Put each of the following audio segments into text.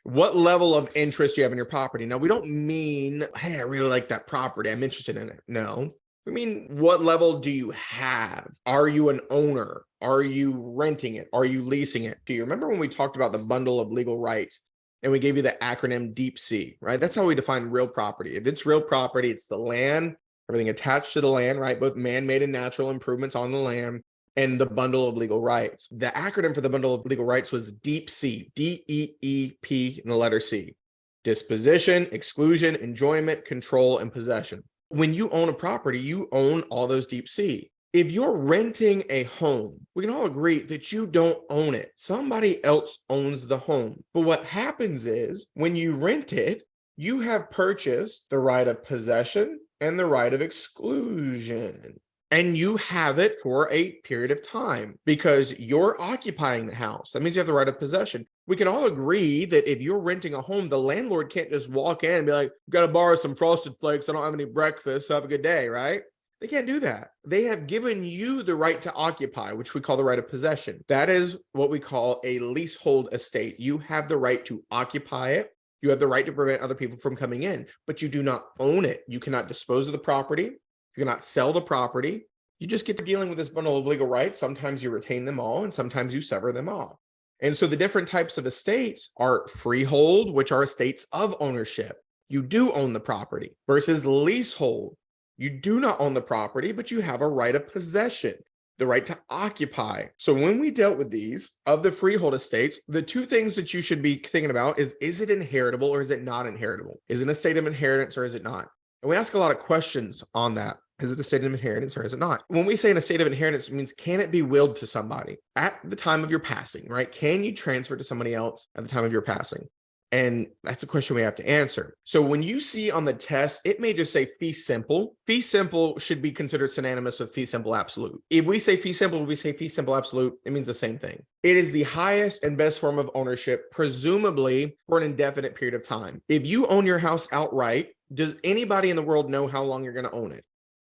What level of interest do you have in your property? Now, we don't mean, hey, I really like that property, I'm interested in it. No, we mean, what level do you have? Are you an owner? Are you renting it? Are you leasing it? Do you remember when we talked about the bundle of legal rights and we gave you the acronym Deep C, right? That's how we define real property. If it's real property, it's the land, everything attached to the land, right? Both man-made and natural improvements on the land, and the bundle of legal rights. The acronym for the bundle of legal rights was Deep C, DEEP in the letter C. Disposition, exclusion, enjoyment, control, and possession. When you own a property, you own all those Deep C. If you're renting a home, we can all agree that you don't own it. Somebody else owns the home. But what happens is when you rent it, you have purchased the right of possession and the right of exclusion. And you have it for a period of time because you're occupying the house. That means you have the right of possession. We can all agree that if you're renting a home, the landlord can't just walk in and be like, got to borrow some Frosted Flakes. I don't have any breakfast. So have a good day, right? They can't do that. They have given you the right to occupy, which we call the right of possession. That is what we call a leasehold estate. You have the right to occupy it. You have the right to prevent other people from coming in, but you do not own it. You cannot dispose of the property. You cannot sell the property. You just get to dealing with this bundle of legal rights. Sometimes you retain them all, and sometimes you sever them all. And so the different types of estates are freehold, which are estates of ownership. You do own the property, versus leasehold. You do not own the property, but you have a right of possession, the right to occupy. So when we dealt with these of the freehold estates, the two things that you should be thinking about is it inheritable or is it not inheritable? Is it an estate of inheritance or is it not? And we ask a lot of questions on that. Is it a state of inheritance or is it not? When we say an estate of inheritance, it means, can it be willed to somebody at the time of your passing, right? Can you transfer to somebody else at the time of your passing? And that's a question we have to answer. So when you see on the test, it may just say fee simple. Fee simple should be considered synonymous with fee simple absolute. If we say fee simple, we say fee simple absolute, it means the same thing. It is the highest and best form of ownership, presumably for an indefinite period of time. If you own your house outright, does anybody in the world know how long you're going to own it?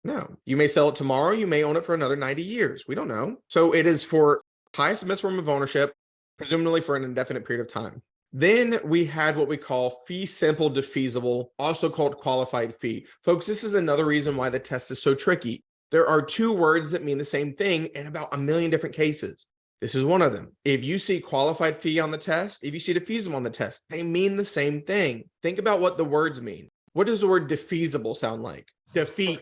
No. You may sell it tomorrow. You may own it for another 90 years. We don't know. So it is for highest and best form of ownership, presumably for an indefinite period of time. Then we had what we call fee simple defeasible, also called qualified fee. Folks, this is another reason why the test is so tricky. There are two words that mean the same thing in about 1 million different cases. This is one of them. If you see qualified fee on the test, if you see defeasible on the test, they mean the same thing. Think about what the words mean. What does the word defeasible sound like? Defeat.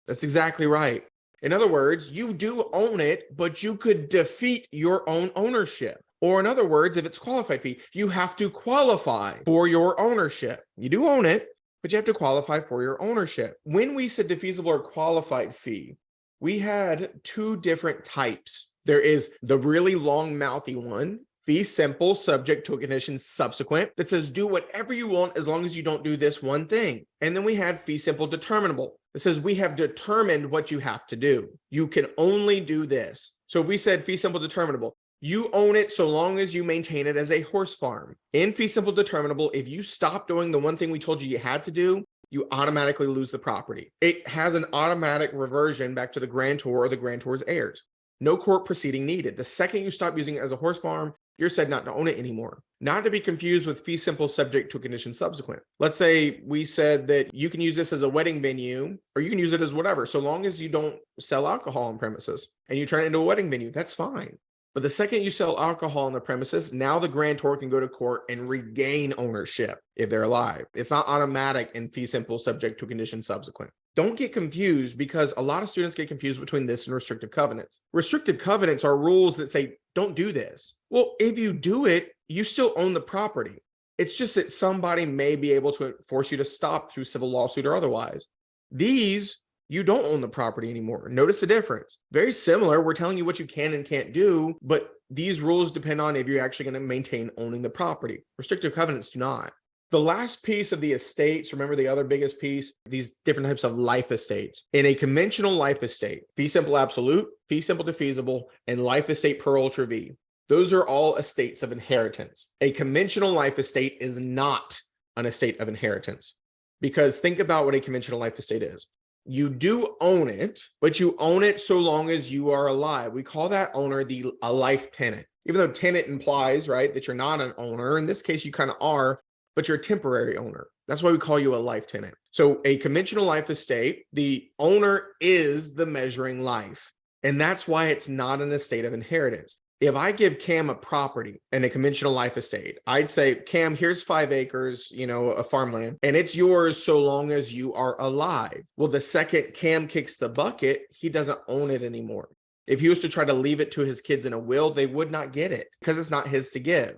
That's exactly right. In other words, you do own it, but you could defeat your own ownership. Or in other words, if it's qualified fee, you have to qualify for your ownership. You do own it, but you have to qualify for your ownership. When we said defeasible or qualified fee, we had two different types. There is the really long mouthy one, fee simple, subject to a condition subsequent, that says do whatever you want as long as you don't do this one thing. And then we had fee simple determinable. It says we have determined what you have to do. You can only do this. So if we said fee simple determinable, you own it so long as you maintain it as a horse farm. In fee simple determinable, if you stop doing the one thing we told you had to do, you automatically lose the property. It has an automatic reversion back to the grantor or the grantor's heirs. No court proceeding needed. The second you stop using it as a horse farm, you're said not to own it anymore. Not to be confused with fee simple subject to a condition subsequent. Let's say we said that you can use this as a wedding venue, or you can use it as whatever, so long as you don't sell alcohol on premises and you turn it into a wedding venue, that's fine. But the second you sell alcohol on the premises, now the grantor can go to court and regain ownership if they're alive. It's not automatic in fee simple subject to condition subsequent. Don't get confused, because a lot of students get confused between this and restrictive covenants. Restrictive covenants are rules that say, don't do this. Well, if you do it, you still own the property. It's just that somebody may be able to force you to stop through civil lawsuit or otherwise. These, you don't own the property anymore. Notice the difference. Very similar. We're telling you what you can and can't do, but these rules depend on if you're actually going to maintain owning the property. Restrictive covenants do not. The last piece of the estates, remember the other biggest piece, these different types of life estates. In a conventional life estate, fee simple absolute, fee simple defeasible, and life estate per ultra V. Those are all estates of inheritance. A conventional life estate is not an estate of inheritance, because think about what a conventional life estate is. You do own it, but you own it so long as you are alive. We call that owner a life tenant. even though tenant implies, right, that you're not an owner. In this case, you kind of are, but you're a temporary owner. That's why we call you a life tenant. So a conventional life estate, the owner is the measuring life. And that's why it's not an estate of inheritance. If I give Cam a property in a conventional life estate, I'd say, Cam, here's 5 acres, a farmland, and it's yours so long as you are alive. Well, the second Cam kicks the bucket, he doesn't own it anymore. If he was to try to leave it to his kids in a will, they would not get it because it's not his to give.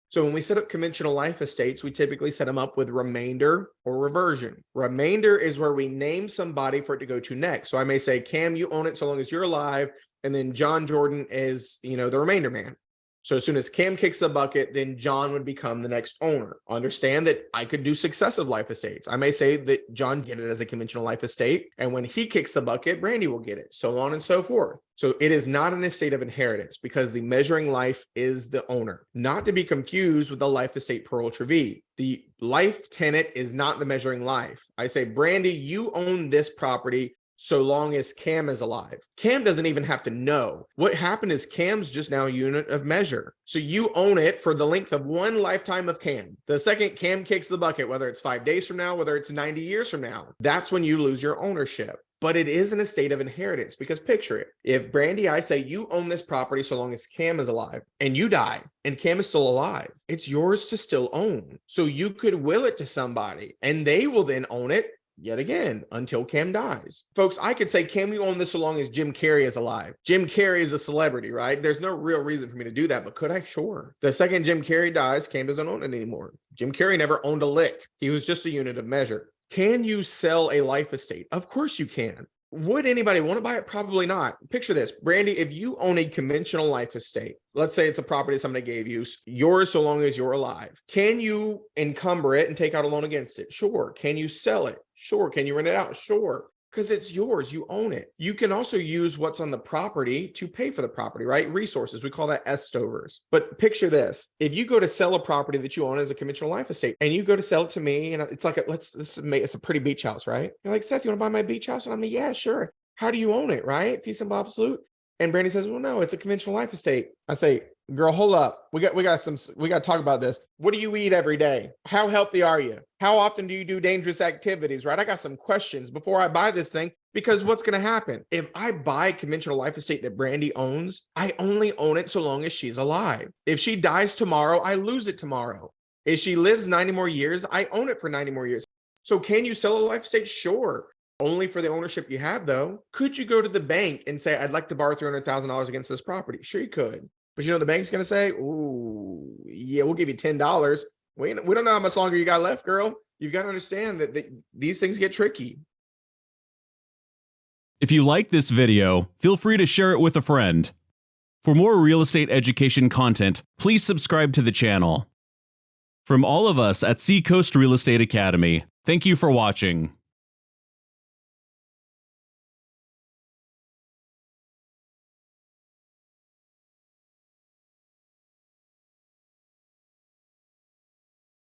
So when we set up conventional life estates, we typically set them up with remainder or reversion. Remainder is where we name somebody for it to go to next. So I may say, Cam, you own it so long as you're alive. And then John Jordan is, the remainder man. So as soon as Cam kicks the bucket, then John would become the next owner. Understand that I could do successive life estates. I may say that John get it as a conventional life estate. And when he kicks the bucket, Brandy will get it, so on and so forth. So it is not an estate of inheritance because the measuring life is the owner, not to be confused with the life estate per Autre. The life tenant is not the measuring life. I say, Brandy, you own this property so long as Cam is alive. Cam doesn't even have to know. What happened is Cam's just now a unit of measure. So you own it for the length of one lifetime of Cam. The second Cam kicks the bucket, whether it's 5 days from now, whether it's 90 years from now, that's when you lose your ownership. But it is an estate of inheritance because picture it. If Brandy, I say you own this property so long as Cam is alive and you die and Cam is still alive, it's yours to still own. So you could will it to somebody and they will then own it yet again until Cam dies. Folks, I could say, Cam, you own this so long as Jim Carrey is alive. Jim Carrey is a celebrity, right? There's no real reason for me to do that, but could I? Sure. The second Jim Carrey dies, Cam doesn't own it anymore. Jim Carrey never owned a lick. He was just a unit of measure. Can you sell a life estate? Of course you can. Would anybody want to buy it? Probably not. Picture this, Brandy, if you own a conventional life estate, let's say it's a property somebody gave you, yours so long as you're alive. Can you encumber it and take out a loan against it? Sure. Can you sell it? Sure. Can you rent it out? Sure. Because it's yours. You own it. You can also use what's on the property to pay for the property, right? Resources. We call that estovers. But picture this. If you go to sell a property that you own as a conventional life estate and you go to sell it to me and it's like, it's a pretty beach house, right? You're like, Seth, you want to buy my beach house? And I'm like, yeah, sure. How do you own it, right? Peace and Bob salute. And Brandy says, well, no, it's a conventional life estate. I say, girl, hold up. We got to talk about this. What do you eat every day? How healthy are you? How often do you do dangerous activities, right? I got some questions before I buy this thing, because what's going to happen? If I buy a conventional life estate that Brandy owns, I only own it so long as she's alive. If she dies tomorrow, I lose it tomorrow. If she lives 90 more years, I own it for 90 more years. So can you sell a life estate? Sure. Only for the ownership you have, though. Could you go to the bank and say, I'd like to borrow $300,000 against this property? Sure, you could. But the bank's going to say, ooh, yeah, we'll give you $10. We don't know how much longer you got left, girl. You've got to understand that these things get tricky. If you like this video, feel free to share it with a friend. For more real estate education content, please subscribe to the channel. From all of us at Seacoast Real Estate Academy, thank you for watching.